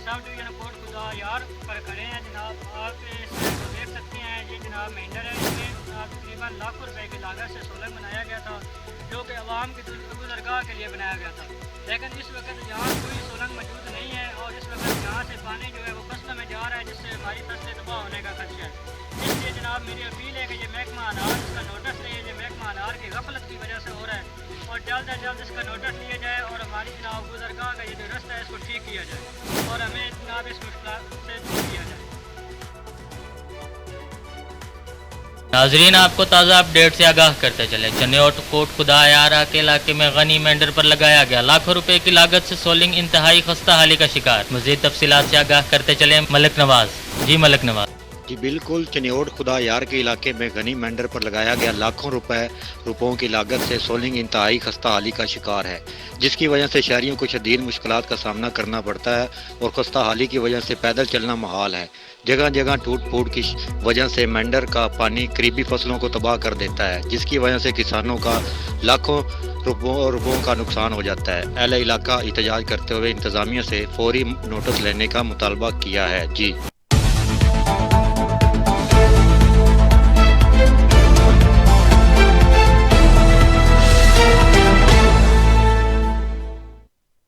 Sub division coat खुदा यार पर खड़े हैं जनाब। आप इसको देख सकते हैं, ये जनाब मेंढर है, इसमें तकरीबन लाखों रुपए की लागत से सोलंग बनाया गया था, जो कि अवाम की गुज़रगाह के लिए बनाया गया था। लेकिन इस वक्त यहाँ कोई सोलंग मौजूद नहीं है और इस वक्त यहाँ से पानी जो है वो फसलों में जा रहा है, जिससे हमारी फसलें तबाह होने का खदशा है। इसलिए जनाब मेरी अपील है कि ये महकमा अनार इसका नोटिस ले, ये महकमा अनार की गफलत की वजह से हो रहा है और जल्द अज जल्द इसका नोटिस लिया जाए और हमारी जनाब गुज़रगाह का ये जो रास्ता है इसको ठीक किया जाए और हमें जनाब इस मुश्किल से दूर किया जाए। नाजरीन, आपको ताज़ा अपडेट से आगाह करते चले। चनियोट कोट खुदा यारा के इलाके में गनी मेंढर पर लगाया गया लाखों रुपए की लागत से सोलिंग इंतहाई खस्ता हाली का शिकार। मजीद तफसीलात से आगाह करते चले मलिक नवाज। जी मलिक नवाज। जी बिल्कुल, चनियोट खुदा यार के इलाके में गनी मेंढर पर लगाया गया लाखों रुपयों की लागत से सोलिंग इंतहाई खस्ता हाली का शिकार है, जिसकी वजह से शहरियों को शदीद मुश्किलात का सामना करना पड़ता है और खस्ता हाली की वजह से पैदल चलना मुहाल है। जगह जगह टूट फूट की वजह से मेंढर का पानी करीबी फसलों को तबाह कर देता है, जिसकी वजह से किसानों का लाखों रुपयों का नुकसान हो जाता है। अहले इलाका एहतजाज करते हुए इंतज़ामिया से फौरी नोटिस लेने का मुतालबा किया है। जी।